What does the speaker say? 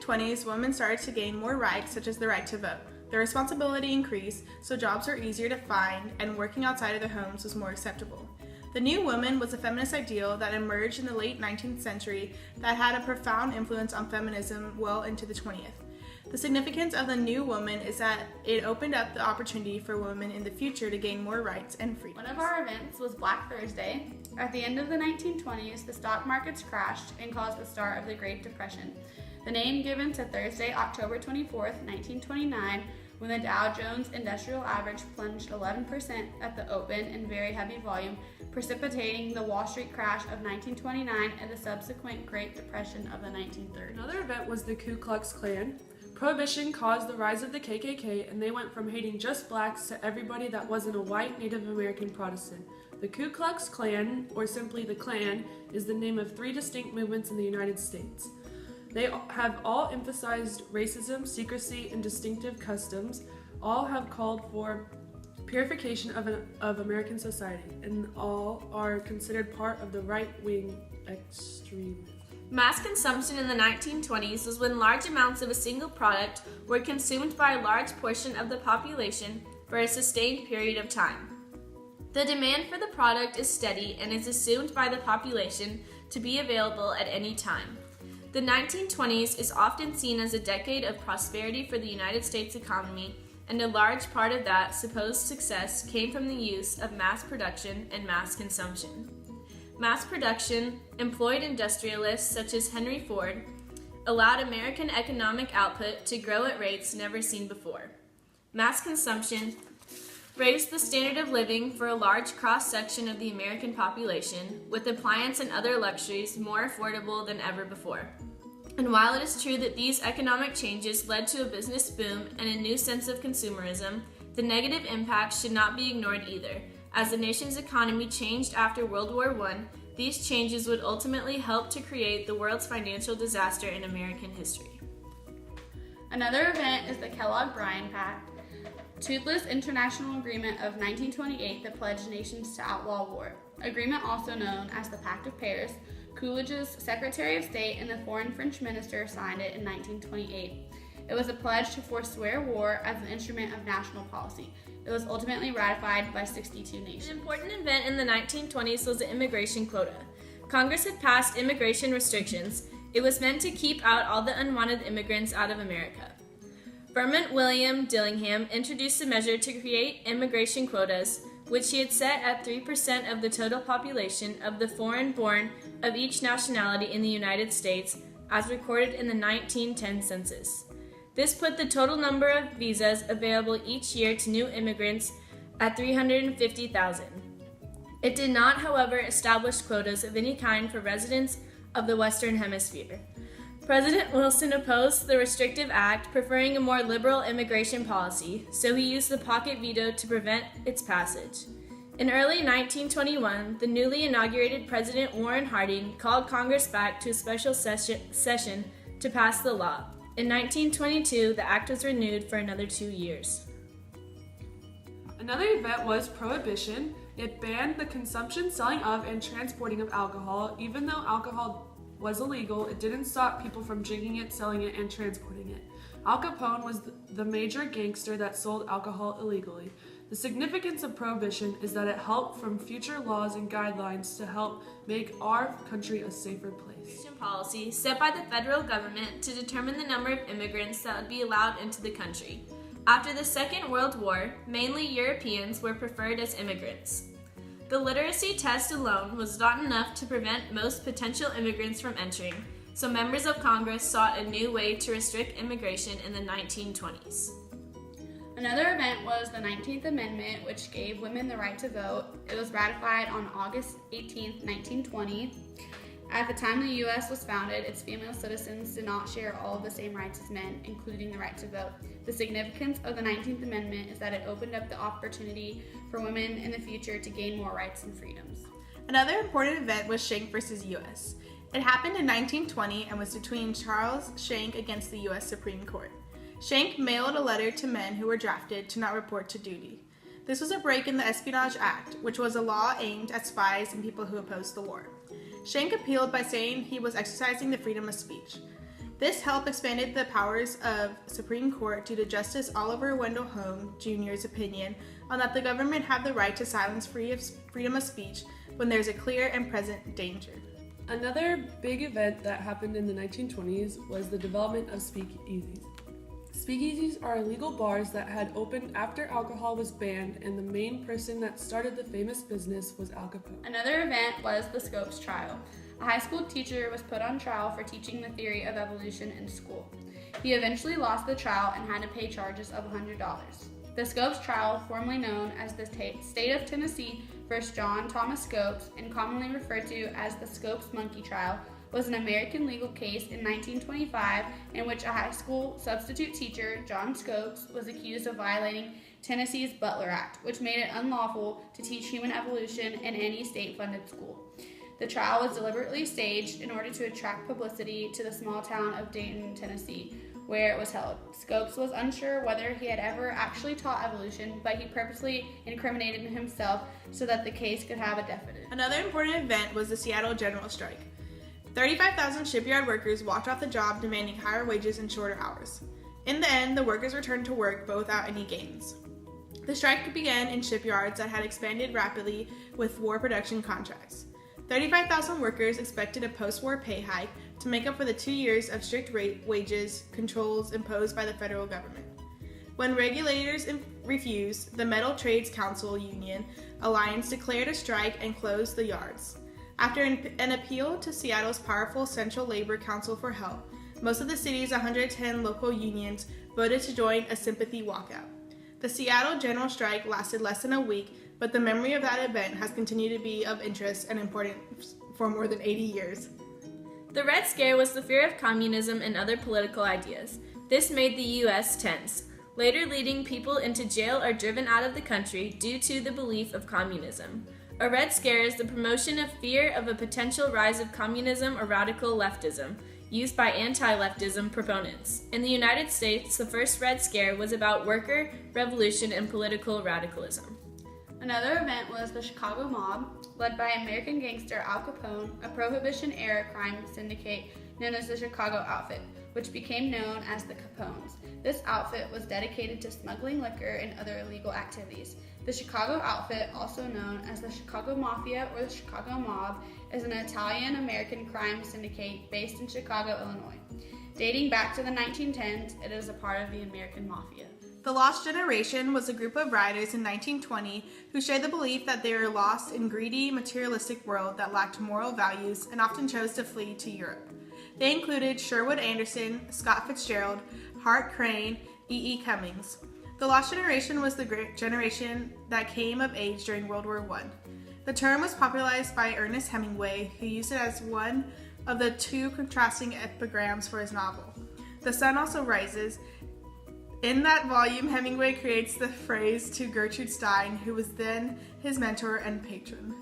1920s, women started to gain more rights, such as the right to vote. Their responsibility increased, so jobs were easier to find, and working outside of their homes was more acceptable. The new woman was a feminist ideal that emerged in the late 19th century that had a profound influence on feminism well into the 20th. The significance of the new woman is that it opened up the opportunity for women in the future to gain more rights and freedoms. One of our events was Black Thursday. At the end of the 1920s, the stock markets crashed and caused the start of the Great Depression. The name given to Thursday, October 24th, 1929, when the Dow Jones Industrial Average plunged 11% at the open in very heavy volume, precipitating the Wall Street crash of 1929 and the subsequent Great Depression of the 1930s. Another event was the Ku Klux Klan. Prohibition caused the rise of the KKK, and they went from hating just blacks to everybody that wasn't a white Native American Protestant. The Ku Klux Klan, or simply the Klan, is the name of 3 distinct movements in the United States. They have all emphasized racism, secrecy, and distinctive customs. All have called for purification of American society, and all are considered part of the right-wing extremism. Mass consumption in the 1920s was when large amounts of a single product were consumed by a large portion of the population for a sustained period of time. The demand for the product is steady and is assumed by the population to be available at any time. The 1920s is often seen as a decade of prosperity for the United States economy, and a large part of that supposed success came from the use of mass production and mass consumption. Mass production employed industrialists such as Henry Ford, allowed American economic output to grow at rates never seen before. Mass consumption raised the standard of living for a large cross-section of the American population, with appliance and other luxuries more affordable than ever before. And while it is true that these economic changes led to a business boom and a new sense of consumerism, the negative impacts should not be ignored either. As the nation's economy changed after World War I, these changes would ultimately help to create the world's financial disaster in American history. Another event is the Kellogg-Briand Pact, toothless international agreement of 1928 that pledged nations to outlaw war. Agreement, also known as the Pact of Paris, Coolidge's Secretary of State and the Foreign French Minister signed it in 1928. It was a pledge to forswear war as an instrument of national policy. It was ultimately ratified by 62 nations. An important event in the 1920s was the immigration quota. Congress had passed immigration restrictions. It was meant to keep out all the unwanted immigrants out of America. Vermont William Dillingham introduced a measure to create immigration quotas, which he had set at 3% of the total population of the foreign-born of each nationality in the United States, as recorded in the 1910 census. This put the total number of visas available each year to new immigrants at 350,000. It did not, however, establish quotas of any kind for residents of the Western Hemisphere. President Wilson opposed the restrictive act, preferring a more liberal immigration policy, so he used the pocket veto to prevent its passage. In early 1921, the newly inaugurated President Warren Harding called Congress back to a special session to pass the law. In 1922, the act was renewed for another 2 years. Another event was Prohibition. It banned the consumption, selling of, and transporting of alcohol. Even though alcohol was illegal, it didn't stop people from drinking it, selling it, and transporting it. Al Capone was the major gangster that sold alcohol illegally. The significance of Prohibition is that it helped from future laws and guidelines to help make our country a safer place. Policy set by the federal government to determine the number of immigrants that would be allowed into the country. After the Second World War, mainly Europeans were preferred as immigrants. The literacy test alone was not enough to prevent most potential immigrants from entering, so members of Congress sought a new way to restrict immigration in the 1920s. Another event was the 19th Amendment, which gave women the right to vote. It was ratified on August 18, 1920. At the time the U.S. was founded, its female citizens did not share all of the same rights as men, including the right to vote. The significance of the 19th Amendment is that it opened up the opportunity for women in the future to gain more rights and freedoms. Another important event was Schenck versus U.S. It happened in 1920 and was between Charles Schenck against the U.S. Supreme Court. Schenck mailed a letter to men who were drafted to not report to duty. This was a break in the Espionage Act, which was a law aimed at spies and people who opposed the war. Schenck appealed by saying he was exercising the freedom of speech. This help expanded the powers of Supreme Court due to Justice Oliver Wendell Holmes Jr.'s opinion on that the government had the right to silence freedom of speech when there's a clear and present danger. Another big event that happened in the 1920s was the development of speakeasies. Speakeasies are illegal bars that had opened after alcohol was banned, and the main person that started the famous business was Al Capone. Another event was the Scopes trial. A high school teacher was put on trial for teaching the theory of evolution in school. He eventually lost the trial and had to pay charges of $100. The Scopes trial, formerly known as the State of Tennessee versus John Thomas Scopes and commonly referred to as the Scopes Monkey Trial, was an American legal case in 1925 in which a high school substitute teacher, John Scopes, was accused of violating Tennessee's Butler Act, which made it unlawful to teach human evolution in any state-funded school. The trial was deliberately staged in order to attract publicity to the small town of Dayton, Tennessee, where it was held. Scopes was unsure whether he had ever actually taught evolution, but he purposely incriminated himself so that the case could have a definite. Another important event was the Seattle General Strike. 35,000 shipyard workers walked off the job demanding higher wages and shorter hours. In the end, the workers returned to work but without any gains. The strike began in shipyards that had expanded rapidly with war production contracts. 35,000 workers expected a post-war pay hike to make up for the 2 years of strict wages controls imposed by the federal government. When regulators refused, the Metal Trades Council Union Alliance declared a strike and closed the yards. After an appeal to Seattle's powerful Central Labor Council for help, most of the city's 110 local unions voted to join a sympathy walkout. The Seattle General Strike lasted less than a week, but the memory of that event has continued to be of interest and importance for more than 80 years. The Red Scare was the fear of communism and other political ideas. This made the U.S. tense, later leading people into jail or driven out of the country due to the belief of communism. A Red Scare is the promotion of fear of a potential rise of communism or radical leftism, used by anti-leftism proponents. In the United States, the first Red Scare was about worker, revolution, and political radicalism. Another event was the Chicago Mob, led by American gangster Al Capone, a Prohibition-era crime syndicate known as the Chicago Outfit, which became known as the Capones. This outfit was dedicated to smuggling liquor and other illegal activities. The Chicago Outfit, also known as the Chicago Mafia or the Chicago Mob, is an Italian-American crime syndicate based in Chicago, Illinois. Dating back to the 1910s, it is a part of the American Mafia. The Lost Generation was a group of writers in 1920 who shared the belief that they were lost in a greedy, materialistic world that lacked moral values and often chose to flee to Europe. They included Sherwood Anderson, Scott Fitzgerald, Hart Crane, E.E. Cummings. The Lost Generation was the great generation that came of age during World War I. The term was popularized by Ernest Hemingway, who used it as one of the two contrasting epigrams for his novel. The Sun Also Rises. In that volume, Hemingway creates the phrase to Gertrude Stein, who was then his mentor and patron.